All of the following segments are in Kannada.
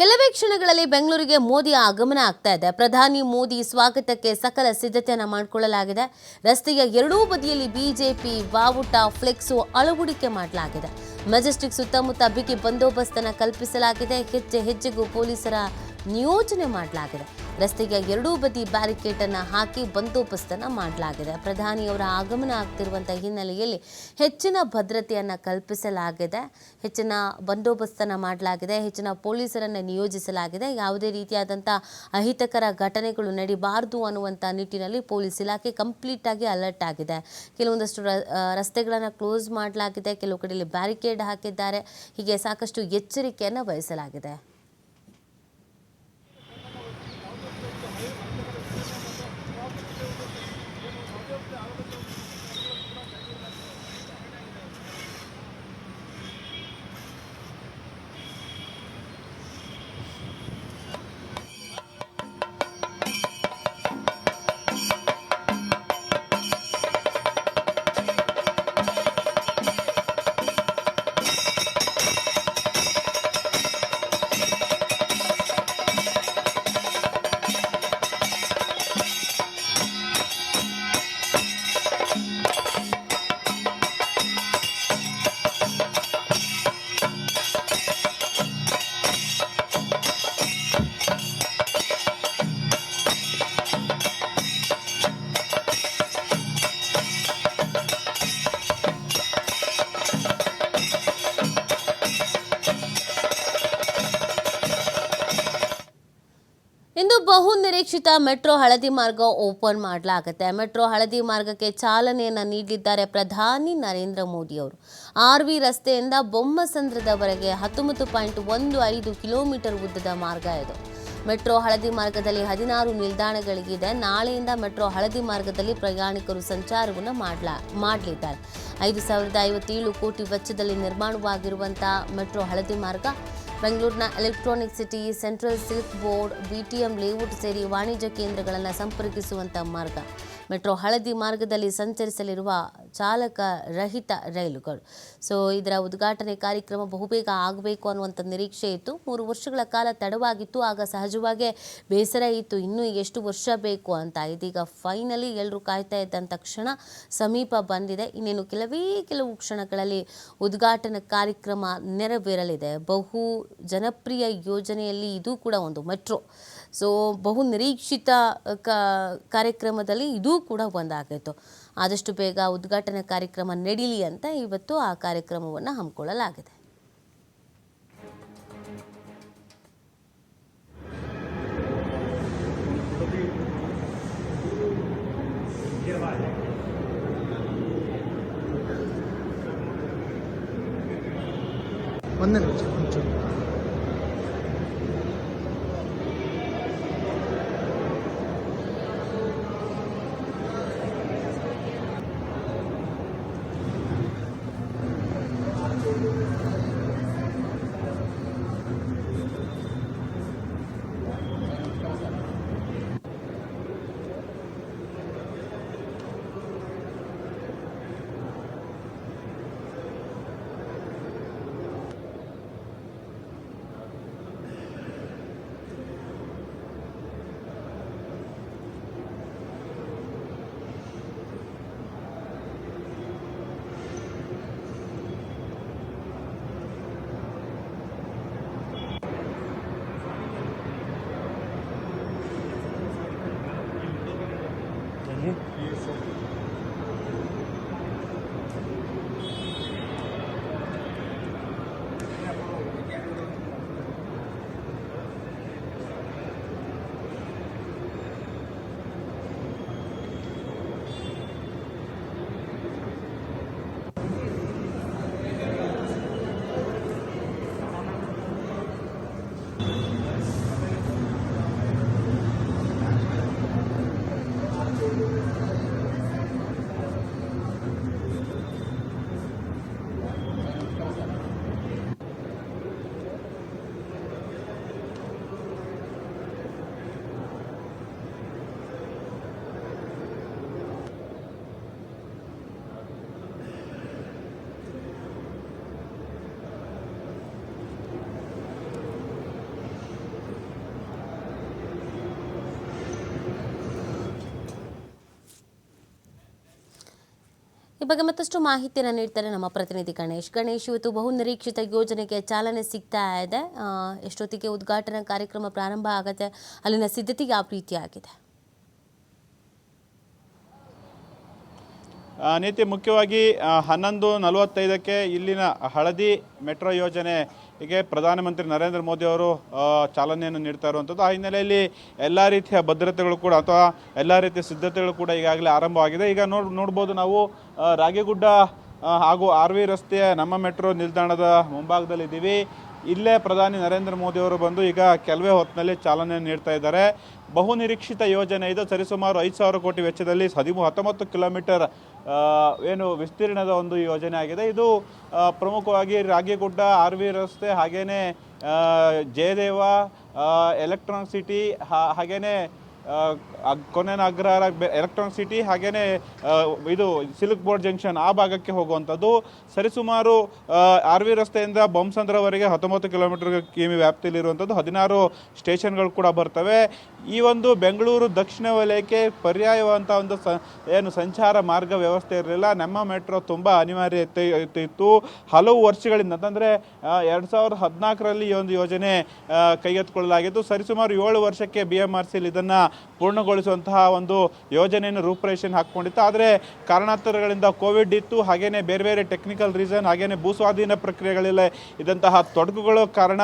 ಕೆಲವೇ ಕ್ಷಣಗಳಲ್ಲಿ ಬೆಂಗಳೂರಿಗೆ ಮೋದಿ ಆಗಮನ ಆಗ್ತಾ ಇದೆ. ಪ್ರಧಾನಿ ಮೋದಿ ಸ್ವಾಗತಕ್ಕೆ ಸಕಲ ಸಿದ್ಧತೆಯನ್ನು ಮಾಡಿಕೊಳ್ಳಲಾಗಿದೆ. ರಸ್ತೆಯ ಎರಡೂ ಬದಿಯಲ್ಲಿ ಬಿಜೆಪಿ ಬಾವುಟ ಫ್ಲೆಕ್ಸ್ ಅಳವಡಿಕೆ ಮಾಡಲಾಗಿದೆ. ಮೆಜೆಸ್ಟಿಕ್ ಸುತ್ತಮುತ್ತ ಬಿಗಿ ಬಂದೋಬಸ್ತನ್ನು ಕಲ್ಪಿಸಲಾಗಿದೆ. ಹೆಜ್ಜೆ ಹೆಜ್ಜೆಗೂ ಪೊಲೀಸರ ನಿಯೋಜನೆ ಮಾಡಲಾಗಿದೆ. ರಸ್ತೆಯ ಎರಡೂ ಬದಿ ಬ್ಯಾರಿಕೇಡ್ ಅನ್ನು ಹಾಕಿ ಬಂದೋಬಸ್ತನ್ನು ಮಾಡಲಾಗಿದೆ. ಪ್ರಧಾನಿಯವರ ಆಗಮನ ಆಗ್ತಿರುವಂತಹ ಹಿನ್ನೆಲೆಯಲ್ಲಿ ಹೆಚ್ಚಿನ ಭದ್ರತೆಯನ್ನು ಕಲ್ಪಿಸಲಾಗಿದೆ. ಹೆಚ್ಚಿನ ಬಂದೋಬಸ್ತನ್ನು ಮಾಡಲಾಗಿದೆ. ಹೆಚ್ಚಿನ ಪೊಲೀಸರನ್ನು ನಿಯೋಜಿಸಲಾಗಿದೆ. ಯಾವುದೇ ರೀತಿಯಾದಂಥ ಅಹಿತಕರ ಘಟನೆಗಳು ನಡೀಬಾರದು ಅನ್ನುವಂಥ ನಿಟ್ಟಿನಲ್ಲಿ ಪೊಲೀಸ್ ಇಲಾಖೆ ಕಂಪ್ಲೀಟ್ ಆಗಿ ಅಲರ್ಟ್ ಆಗಿದೆ. ಕೆಲವೊಂದಷ್ಟು ರಸ್ತೆಗಳನ್ನು ಕ್ಲೋಸ್ ಮಾಡಲಾಗಿದೆ. ಕೆಲವು ಕಡೆಯಲ್ಲಿ ಬ್ಯಾರಿಕೇಡ್ ಹಾಕಿದ್ದಾರೆ. ಹೀಗೆ ಸಾಕಷ್ಟು ಎಚ್ಚರಿಕೆಯನ್ನು ವಹಿಸಲಾಗಿದೆ. ಇಂದು ಬಹು ನಿರೀಕ್ಷಿತ ಮೆಟ್ರೋ ಹಳದಿ ಮಾರ್ಗ ಓಪನ್ ಮಾಡಲಾಗುತ್ತೆ. ಮೆಟ್ರೋ ಹಳದಿ ಮಾರ್ಗಕ್ಕೆ ಚಾಲನೆಯನ್ನು ನೀಡಲಿದ್ದಾರೆ ಪ್ರಧಾನಿ ನರೇಂದ್ರ ಮೋದಿ ಅವರು. RV ರಸ್ತೆಯಿಂದ ಬೊಮ್ಮಸಂದ್ರದವರೆಗೆ 19.15 ಕಿಲೋಮೀಟರ್ ಉದ್ದದ ಮಾರ್ಗ ಇದು. ಮೆಟ್ರೋ ಹಳದಿ ಮಾರ್ಗದಲ್ಲಿ 16 ನಿಲ್ದಾಣಗಳಿಗಿದೆ. ನಾಳೆಯಿಂದ ಮೆಟ್ರೋ ಹಳದಿ ಮಾರ್ಗದಲ್ಲಿ ಪ್ರಯಾಣಿಕರು ಸಂಚಾರವನ್ನು ಮಾಡಲಿದ್ದಾರೆ. 5,057 ಕೋಟಿ ವೆಚ್ಚದಲ್ಲಿ ನಿರ್ಮಾಣವಾಗಿರುವಂತಹ ಮೆಟ್ರೋ ಹಳದಿ ಮಾರ್ಗ ಬೆಂಗಳೂರಿನ electronic city, central silk board, BTM layout ಸೇರಿ ವಾಣಿಜ್ಯ ಕೇಂದ್ರಗಳನ್ನು ಸಂಪರ್ಕಿಸುವಂಥ ಮಾರ್ಗ. ಮೆಟ್ರೋ ಹಳದಿ ಮಾರ್ಗದಲ್ಲಿ ಸಂಚರಿಸಲಿರುವ ಚಾಲಕ ರಹಿತ ರೈಲುಗಳು. ಇದರ ಉದ್ಘಾಟನೆ ಕಾರ್ಯಕ್ರಮ ಬಹುಬೇಗ ಆಗಬೇಕು ಅನ್ನುವಂಥ ನಿರೀಕ್ಷೆ ಇತ್ತು. 3 ವರ್ಷಗಳ ಕಾಲ ತಡವಾಗಿತ್ತು. ಆಗ ಸಹಜವಾಗಿ ಬೇಸರ ಇತ್ತು, ಇನ್ನೂ ಎಷ್ಟು ವರ್ಷ ಬೇಕು ಅಂತ. ಇದೀಗ ಫೈನಲಿ ಎಲ್ಲರೂ ಕಾಯ್ತಾ ಇದ್ದಂಥ ಕ್ಷಣ ಸಮೀಪ ಬಂದಿದೆ. ಇನ್ನೇನು ಕೆಲವು ಕ್ಷಣಗಳಲ್ಲಿ ಉದ್ಘಾಟನಾ ಕಾರ್ಯಕ್ರಮ ನೆರವೇರಲಿದೆ. ಬಹು ಜನಪ್ರಿಯ ಯೋಜನೆಯಲ್ಲಿ ಇದು ಕೂಡ ಒಂದು ಮೆಟ್ರೋ. ಬಹು ನಿರೀಕ್ಷಿತ ಕಾರ್ಯಕ್ರಮದಲ್ಲಿ ಇದೂ ಕೂಡ ಒಂದಾಗಿತ್ತು. ಆದಷ್ಟು ಬೇಗ ಉದ್ಘಾಟನಾ ಕಾರ್ಯಕ್ರಮ ನಡೀಲಿ ಅಂತ ಇವತ್ತು ಆ ಕಾರ್ಯಕ್ರಮವನ್ನು ಹಮ್ಮಿಕೊಳ್ಳಲಾಗಿದೆ. ಒಂದೇ ನಿಮಿಷ ಒಂಚೂರು. ಈ ಬಗ್ಗೆ ಮತ್ತಷ್ಟು ಮಾಹಿತಿಯನ್ನು ನೀಡ್ತಾರೆ ನಮ್ಮ ಪ್ರತಿನಿಧಿ ಗಣೇಶ್ ಇವತ್ತು ಬಹು ನಿರೀಕ್ಷಿತ ಯೋಜನೆಗೆ ಚಾಲನೆ ಸಿಗ್ತಾ ಇದೆ. ಎಷ್ಟೊತ್ತಿಗೆ ಉದ್ಘಾಟನಾ ಕಾರ್ಯಕ್ರಮ ಪ್ರಾರಂಭ ಆಗುತ್ತೆ, ಅಲ್ಲಿನ ಸಿದ್ಧತೆ ಯಾವ ರೀತಿಯಾಗಿದೆ? ನೀತಿ ಮುಖ್ಯವಾಗಿ 11:45ಕ್ಕೆ ಇಲ್ಲಿನ ಹಳದಿ ಮೆಟ್ರೋ ಯೋಜನೆಗೆ ಪ್ರಧಾನಮಂತ್ರಿ ನರೇಂದ್ರ ಮೋದಿ ಅವರು ಚಾಲನೆಯನ್ನು ನೀಡ್ತಾ ಇರುವಂಥದ್ದು. ಆ ಹಿನ್ನೆಲೆಯಲ್ಲಿ ಎಲ್ಲ ರೀತಿಯ ಭದ್ರತೆಗಳು ಕೂಡ ಅಥವಾ ಎಲ್ಲ ರೀತಿಯ ಸಿದ್ಧತೆಗಳು ಕೂಡ ಈಗಾಗಲೇ ಆರಂಭವಾಗಿದೆ. ಈಗ ನೋಡ್ಬೋದು ನಾವು ರಾಗಿಗುಡ್ಡ ಹಾಗೂ RV ರಸ್ತೆಯ ನಮ್ಮ ಮೆಟ್ರೋ ನಿಲ್ದಾಣದ ಮುಂಭಾಗದಲ್ಲಿದ್ದೀವಿ. ಇಲ್ಲೇ ಪ್ರಧಾನಿ ನರೇಂದ್ರ ಮೋದಿ ಅವರು ಬಂದು ಈಗ ಕೆಲವೇ ಹೊತ್ತಿನಲ್ಲಿ ಚಾಲನೆ ನೀಡ್ತಾ ಇದ್ದಾರೆ. ಬಹು ನಿರೀಕ್ಷಿತ ಯೋಜನೆ ಇದು. ಸರಿಸುಮಾರು 5,000 ಕೋಟಿ ವೆಚ್ಚದಲ್ಲಿ 19 ಕಿಲೋಮೀಟರ್ ಏನು ವಿಸ್ತೀರ್ಣದ ಒಂದು ಯೋಜನೆ ಆಗಿದೆ. ಇದು ಪ್ರಮುಖವಾಗಿ ರಾಗಿಗುಡ್ಡ RV ರಸ್ತೆ ಹಾಗೇನೆ ಜಯದೇವ ಎಲೆಕ್ಟ್ರಾನಿಕ್ ಸಿಟಿ ಹಾಗೇನೆ ಕೊನೆಯ ಅಗ್ರಹಾರ ಎಲೆಕ್ಟ್ರಾನಿಕ್ ಸಿಟಿ ಹಾಗೇನೆ ಇದು ಸಿಲ್ಕ್ ಬೋರ್ಡ್ ಜಂಕ್ಷನ್ ಆ ಭಾಗಕ್ಕೆ ಹೋಗುವಂಥದ್ದು. ಸರಿಸುಮಾರು RV ರಸ್ತೆಯಿಂದ ಬೊಮ್ಮಸಂದ್ರವರೆಗೆ 19 ಕಿಲೋಮೀಟರ್ ಕಿಮಿ ವ್ಯಾಪ್ತಿಯಲ್ಲಿರುವಂಥದ್ದು. 16 ಸ್ಟೇಷನ್ಗಳು ಕೂಡ ಬರ್ತವೆ. ಈ ಒಂದು ಬೆಂಗಳೂರು ದಕ್ಷಿಣ ವಲಯಕ್ಕೆ ಪರ್ಯಾಯವಂಥ ಒಂದು ಏನು ಸಂಚಾರ ಮಾರ್ಗ ವ್ಯವಸ್ಥೆ ಇರಲಿಲ್ಲ. ನಮ್ಮ ಮೆಟ್ರೋ ತುಂಬ ಅನಿವಾರ್ಯತೆ ಇತ್ತು ಹಲವು ವರ್ಷಗಳಿಂದ. ಅಂತಂದರೆ 2014ರಲ್ಲಿ ಈ ಒಂದು ಯೋಜನೆ ಕೈಗೆತ್ತಿಕೊಳ್ಳಲಾಗಿತ್ತು. ಸರಿಸುಮಾರು 7 ವರ್ಷಕ್ಕೆ BMRCL ಇದನ್ನು ಪೂರ್ಣಗೊಳಿಸುವಂತಹ ಒಂದು ಯೋಜನೆಯನ್ನು ರೂಪುರೇಷೆ ಹಾಕ್ಕೊಂಡಿತ್ತು. ಆದರೆ ಕಾರಣಾಂತರಗಳಿಂದ ಕೋವಿಡ್ ಇತ್ತು, ಹಾಗೆಯೇ ಬೇರೆ ಬೇರೆ ಟೆಕ್ನಿಕಲ್ ರೀಸನ್, ಹಾಗೆಯೇ ಭೂಸ್ವಾಧೀನ ಪ್ರಕ್ರಿಯೆಗಳಿಲ್ಲ ಇದಂತಹ ತೊಡಕುಗಳು ಕಾರಣ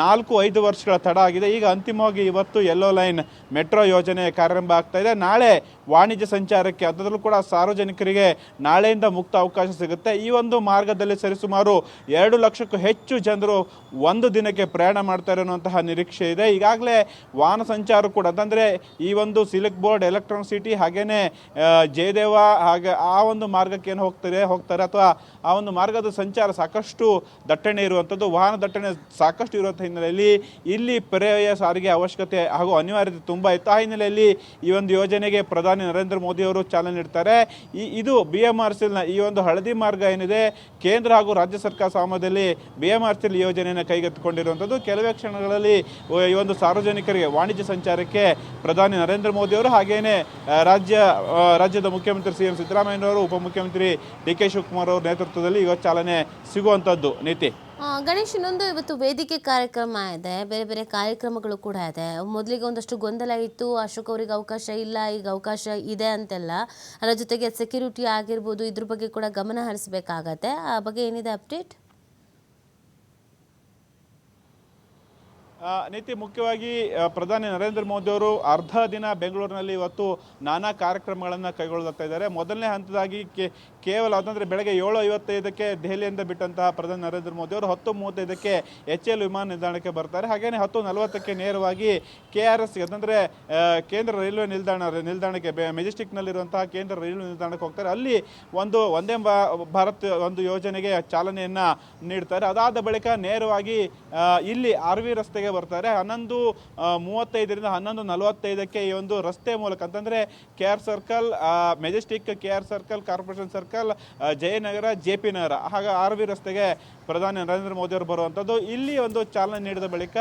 4-5 ವರ್ಷಗಳ ತಡ ಆಗಿದೆ. ಈಗ ಅಂತಿಮವಾಗಿ ಇವತ್ತು ಯೆಲ್ಲೋ ಲೈನ್ ಮೆಟ್ರೋ ಯೋಜನೆ ಕಾರ್ಯಾರಂಭ ಆಗ್ತಾ ಇದೆ. ನಾಳೆ ವಾಣಿಜ್ಯ ಸಂಚಾರಕ್ಕೆ ಅದರಲ್ಲೂ ಕೂಡ ಸಾರ್ವಜನಿಕರಿಗೆ ನಾಳೆಯಿಂದ ಮುಕ್ತ ಅವಕಾಶ ಸಿಗುತ್ತೆ. ಈ ಒಂದು ಮಾರ್ಗದಲ್ಲಿ ಸರಿಸುಮಾರು 2 ಲಕ್ಷಕ್ಕೂ ಹೆಚ್ಚು ಜನರು ಒಂದು ದಿನಕ್ಕೆ ಪ್ರಯಾಣ ಮಾಡ್ತಾರೆ ಅನ್ನುವಂತಹ ನಿರೀಕ್ಷೆ ಇದೆ. ಈಗಾಗಲೇ ವಾಹನ ಸಂಚಾರ ಕೂಡ ಅಂತಂದರೆ ಈ ಒಂದು ಸಿಲ್ಕ್ ಬೋರ್ಡ್ ಎಲೆಕ್ಟ್ರಾನಿಕ್ ಸಿಟಿ ಹಾಗೇನೆ ಜಯದೇವ ಹಾಗೆ ಆ ಒಂದು ಮಾರ್ಗಕ್ಕೆ ಏನು ಹೋಗ್ತಾರೆ ಅಥವಾ ಆ ಒಂದು ಮಾರ್ಗದ ಸಂಚಾರ ಸಾಕಷ್ಟು ದಟ್ಟಣೆ ಇರುವಂಥದ್ದು, ವಾಹನ ದಟ್ಟಣೆ ಸಾಕಷ್ಟು ಇರುವಂಥ ಹಿನ್ನೆಲೆಯಲ್ಲಿ ಇಲ್ಲಿ ಪರ್ಯಾಯ ಸಾರಿಗೆ ಅವಶ್ಯಕತೆ ಹಾಗೂ ಅನಿವಾರ್ಯತೆ ತುಂಬ ಇತ್ತು. ಆ ಹಿನ್ನೆಲೆಯಲ್ಲಿ ಈ ಒಂದು ಯೋಜನೆಗೆ ಪ್ರಧಾನಿ ನರೇಂದ್ರ ಮೋದಿ ಅವರು ಚಾಲನೆ ನೀಡ್ತಾರೆ. ಇದು BMRCL ಈ ಒಂದು ಹಳದಿ ಮಾರ್ಗ ಏನಿದೆ, ಕೇಂದ್ರ ಹಾಗೂ ರಾಜ್ಯ ಸರ್ಕಾರ ಸಹಮತದಲ್ಲಿ BMRCL ಯೋಜನೆಯನ್ನು ಕೈಗೆತ್ತಿಕೊಂಡಿರುವಂಥದ್ದು. ಕೆಲವೇ ಕ್ಷಣಗಳಲ್ಲಿ ಈ ಒಂದು ಸಾರ್ವಜನಿಕರಿಗೆ ವಾಣಿಜ್ಯ ಸಂಚಾರಕ್ಕೆ ಪ್ರಧಾನಿ ನರೇಂದ್ರ ಮೋದಿ ಅವರು ಹಾಗೇನೆ ರಾಜ್ಯದ ಮುಖ್ಯಮಂತ್ರಿ CM ಸಿದ್ದರಾಮಯ್ಯನವರು, ಉಪಮುಖ್ಯಮಂತ್ರಿ DK ಶಿವಕುಮಾರ್ ಅವರ ನೇತೃತ್ವದಲ್ಲಿ ಇವತ್ತು ಚಾಲನೆ ಸಿಗುವಂಥದ್ದು. ನೀತಿ ಗಣೇಶ್, ಇನ್ನೊಂದು ಇವತ್ತು ವೇದಿಕೆ ಕಾರ್ಯಕ್ರಮ ಇದೆ, ಬೇರೆ ಬೇರೆ ಕಾರ್ಯಕ್ರಮಗಳು ಕೂಡ ಇದೆ. ಮೊದಲಿಗೆ ಒಂದಷ್ಟು ಗೊಂದಲ ಇತ್ತು, ಅಶೋಕ್ ಅವರಿಗೆ ಅವಕಾಶ ಇಲ್ಲ, ಈಗ ಅವಕಾಶ ಇದೆ ಅಂತೆಲ್ಲ. ಅದರ ಜೊತೆಗೆ ಸೆಕ್ಯೂರಿಟಿ ಆಗಿರ್ಬೋದು, ಇದ್ರ ಬಗ್ಗೆ ಕೂಡ ಗಮನ ಹರಿಸಬೇಕಾಗತ್ತೆ. ಆ ಬಗ್ಗೆ ಏನಿದೆ ಅಪ್ಡೇಟ್? ನೀತಿ ಮುಖ್ಯವಾಗಿ ಪ್ರಧಾನಿ ನರೇಂದ್ರ ಮೋದಿ ಅವರು ಅರ್ಧ ದಿನ ಬೆಂಗಳೂರಿನಲ್ಲಿ ಇವತ್ತು ನಾನಾ ಕಾರ್ಯಕ್ರಮಗಳನ್ನು ಕೈಗೊಳ್ಳುತ್ತಾ ಇದ್ದಾರೆ. ಮೊದಲನೇ ಹಂತದಾಗಿ ಕೇವಲ ಅದಂದರೆ ಬೆಳಗ್ಗೆ 7:55ಕ್ಕೆ ದೆಹಲಿಯಿಂದ ಬಿಟ್ಟಂತಹ ಪ್ರಧಾನಿ ನರೇಂದ್ರ ಮೋದಿ ಅವರು 10:35ಕ್ಕೆ HL ವಿಮಾನ ನಿಲ್ದಾಣಕ್ಕೆ ಬರ್ತಾರೆ. ಹಾಗೆಯೇ 10:40ಕ್ಕೆ ನೇರವಾಗಿ KRS ಅಂದರೆ ಕೇಂದ್ರ ರೈಲ್ವೆ ನಿಲ್ದಾಣಕ್ಕೆ ಮೆಜೆಸ್ಟಿಕ್ನಲ್ಲಿರುವಂತಹ ಕೇಂದ್ರ ರೈಲ್ವೆ ನಿಲ್ದಾಣಕ್ಕೆ ಹೋಗ್ತಾರೆ. ಅಲ್ಲಿ ವಂದೇ ಭಾರತ್ ಒಂದು ಯೋಜನೆಗೆ ಚಾಲನೆಯನ್ನು ನೀಡ್ತಾರೆ. ಅದಾದ ಬಳಿಕ ನೇರವಾಗಿ ಇಲ್ಲಿ RV ರಸ್ತೆಗೆ ಬರ್ತಾರೆ. 11:35ರಿಂದ 11:45ಕ್ಕೆ ಈ ಒಂದು ರಸ್ತೆ ಮೂಲಕ ಅಂತಂದರೆ KR circle, Majestic, KR circle, corporation circle, Jayanagar, JP ನಗರ ಹಾಗೆ RV ರಸ್ತೆಗೆ ಪ್ರಧಾನಿ ನರೇಂದ್ರ ಮೋದಿ ಅವರು ಬರುವಂಥದ್ದು. ಇಲ್ಲಿ ಒಂದು ಚಾಲನೆ ನೀಡಿದ ಬಳಿಕ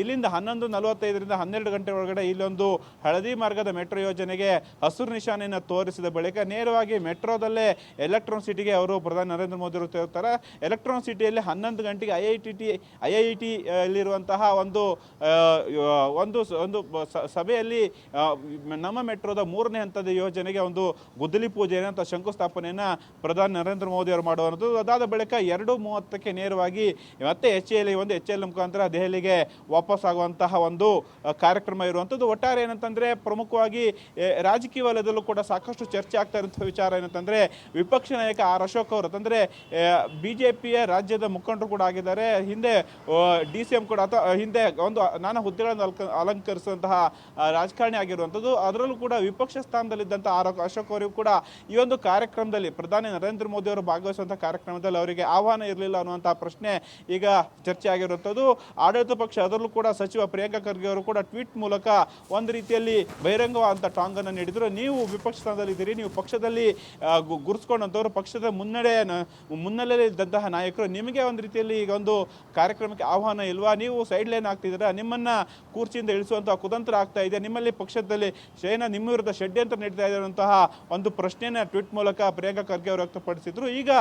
ಇಲ್ಲಿಂದ 11:45ರಿಂದ 12 ಗಂಟೆ ಒಳಗಡೆ ಇಲ್ಲೊಂದು ಹಳದಿ ಮಾರ್ಗದ ಮೆಟ್ರೋ ಯೋಜನೆಗೆ ಹಸಿರು ನಿಶಾನೆಯನ್ನು ತೋರಿಸಿದ ಬಳಿಕ ನೇರವಾಗಿ ಮೆಟ್ರೋದಲ್ಲೇ ಎಲೆಕ್ಟ್ರಾನಿಕ್ ಸಿಟಿಗೆ ಅವರು ಪ್ರಧಾನಿ ನರೇಂದ್ರ ಮೋದಿ ಅವರು ತೇರ್ತಾರೆ. ಎಲೆಕ್ಟ್ರಾನಿಕ್ ಸಿಟಿಯಲ್ಲಿ 11 ಗಂಟೆಗೆ IIT ಅಲ್ಲಿರುವಂತಹ ಒಂದು ಸಭೆಯಲ್ಲಿ ನಮ್ಮ ಮೆಟ್ರೋದ 3ನೇ ಹಂತದ ಯೋಜನೆಗೆ ಒಂದು ಗುದ್ದಲಿ ಪೂಜೆಯನ್ನು ಅಥವಾ ಶಂಕುಸ್ಥಾಪನೆಯನ್ನು ಪ್ರಧಾನಿ ನರೇಂದ್ರ ಮೋದಿ ಅವರು ಮಾಡುವಂಥದ್ದು. ಅದಾದ ಬಳಿಕ 2:30ಕ್ಕೆ ನೇರವಾಗಿ ಮತ್ತೆ HL ಮುಖಾಂತರ ದೆಹಲಿಗೆ ವಾಪಸ್ ಆಗುವಂತಹ ಒಂದು ಕಾರ್ಯಕ್ರಮ ಇರುವಂಥದ್ದು. ಒಟ್ಟಾರೆ ಏನಂತಂದರೆ ಪ್ರಮುಖವಾಗಿ ರಾಜಕೀಯ ವಲಯದಲ್ಲೂ ಕೂಡ ಸಾಕಷ್ಟು ಚರ್ಚೆ ಆಗ್ತಾ ಇರುವಂಥ ವಿಚಾರ ಏನಂತಂದರೆ ವಿಪಕ್ಷ ನಾಯಕ ಅಶೋಕ್ ಅವರು ಅಂತಂದರೆ BJPಯ ರಾಜ್ಯದ ಮುಖಂಡರು ಕೂಡ ಆಗಿದ್ದಾರೆ. ಹಿಂದೆ DCM ಕೂಡ ಅಥವಾ ಹಿಂದೆ ಒಂದು ನಾನಾ ಹುದ್ದೆಗಳನ್ನು ಅಲಂಕರಿಸುವಂತಹ ರಾಜಕಾರಣಿ ಆಗಿರುವಂಥದ್ದು. ಅದರಲ್ಲೂ ಕೂಡ ವಿಪಕ್ಷ ಸ್ಥಾನದಲ್ಲಿದ್ದಂಥ ಅಶೋಕ್ ಅವರಿಗೂ ಕೂಡ ಈ ಒಂದು ಕಾರ್ಯಕ್ರಮದಲ್ಲಿ ಪ್ರಧಾನಿ ನರೇಂದ್ರ ಮೋದಿ ಅವರು ಭಾಗವಹಿಸುವಂಥ ಕಾರ್ಯಕ್ರಮದಲ್ಲಿ ಅವರಿಗೆ ಆಹ್ವಾನ ಇರಲಿಲ್ಲ ಅನ್ನುವಂತಹ ಪ್ರಶ್ನೆ ಈಗ ಚರ್ಚೆ ಆಗಿರುವಂಥದ್ದು. ಆಡಳಿತ ಪಕ್ಷ ಅದರಲ್ಲೂ ಕೂಡ ಸಚಿವ ಪ್ರಿಯಾಂಕಾ ಖರ್ಗೆ ಅವರು ಕೂಡ ಟ್ವೀಟ್ ಮೂಲಕ ಒಂದು ರೀತಿಯಲ್ಲಿ ಬಹಿರಂಗವಾದಂಥ ಟಾಂಗನ್ನು ನೀಡಿದರು. ನೀವು ವಿಪಕ್ಷ ಸ್ಥಾನದಲ್ಲಿದ್ದೀರಿ, ನೀವು ಪಕ್ಷದಲ್ಲಿ ಗುರುಸ್ಕೊಂಡಂಥವ್ರು, ಪಕ್ಷದ ಮುನ್ನೆಲೆಯಲ್ಲಿ ಇದ್ದಂತಹ ನಾಯಕರು, ನಿಮಗೆ ಒಂದು ರೀತಿಯಲ್ಲಿ ಈಗ ಒಂದು ಕಾರ್ಯಕ್ರಮಕ್ಕೆ ಆಹ್ವಾನ ಇಲ್ವಾ? ನೀವು ಸೈಡ್ ಲೈನ್ ಆಗ್ತಿದ್ದೀರಾ, ನಿಮ್ಮನ್ನು ಕೂರ್ಚಿಯಿಂದ ಇಳಿಸುವಂಥ ಕುತಂತ್ರ ಆಗ್ತಾ ಇದೆ, ನಿಮ್ಮಲ್ಲಿ ಪಕ್ಷದಲ್ಲಿ ನಿಮ್ಮ ವಿರುದ್ಧ ಷಡ್ಯಂತ್ರ ನೀಡ್ತಾ ಇರುವಂತಹ ಒಂದು ಪ್ರಶ್ನೆಯನ್ನು ಟ್ವೀಟ್ ಮೂಲಕ ಪ್ರಿಯಾಂಕಾ ಖರ್ಗೆ ಅವರು ವ್ಯಕ್ತಪಡಿಸಿದ್ರು. ಈಗ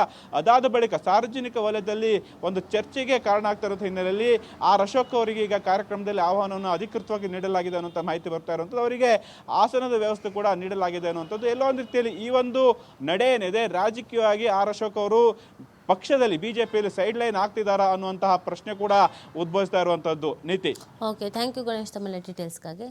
ಅದಾದ ಬಳಿಕ ಸಾರ್ವಜನಿಕ ವಲಯದಲ್ಲಿ ಒಂದು ಚರ್ಚೆಗೆ ಕಾರಣ ಆಗ್ತಾ ಇರೋ ಹಿನ್ನೆಲೆಯಲ್ಲಿ ಅಶೋಕ್ ಅವರಿಗೆ ಈಗ ಕಾರ್ಯಕ್ರಮದಲ್ಲಿ ಆಹ್ವಾನವನ್ನು ಅಧಿಕೃತವಾಗಿ ನೀಡಲಾಗಿದೆ ಅನ್ನುವಂಥ ಮಾಹಿತಿ ಬರ್ತಾ ಇರುವಂಥದ್ದು. ಅವರಿಗೆ ಆಸನದ ವ್ಯವಸ್ಥೆ ಕೂಡ ನೀಡಲಾಗಿದೆ ಅನ್ನುವಂಥದ್ದು. ಎಲ್ಲೋ ಒಂದು ರೀತಿಯಲ್ಲಿ ಈ ಒಂದು ನಡೆ ಏನಿದೆ ರಾಜಕೀಯವಾಗಿ ಅಶೋಕ್ ಅವರು ಪಕ್ಷದಲ್ಲಿ ಬಿಜೆಪಿಯಲ್ಲಿ ಸೈಡ್ ಲೈನ್ ಆಗ್ತಿದ್ದಾರಾ ಅನ್ನುವಂತಹ ಪ್ರಶ್ನೆ ಕೂಡ ಉದ್ಭವಿಸ್ತಾ ಇರುವಂಥದ್ದು. ನೀತಿ. ಓಕೆ, ಥ್ಯಾಂಕ್ ಯು ಗಣೇಶ್ ತಮ್ಮ ಡೀಟೇಲ್ಸ್ಗಾಗಿ.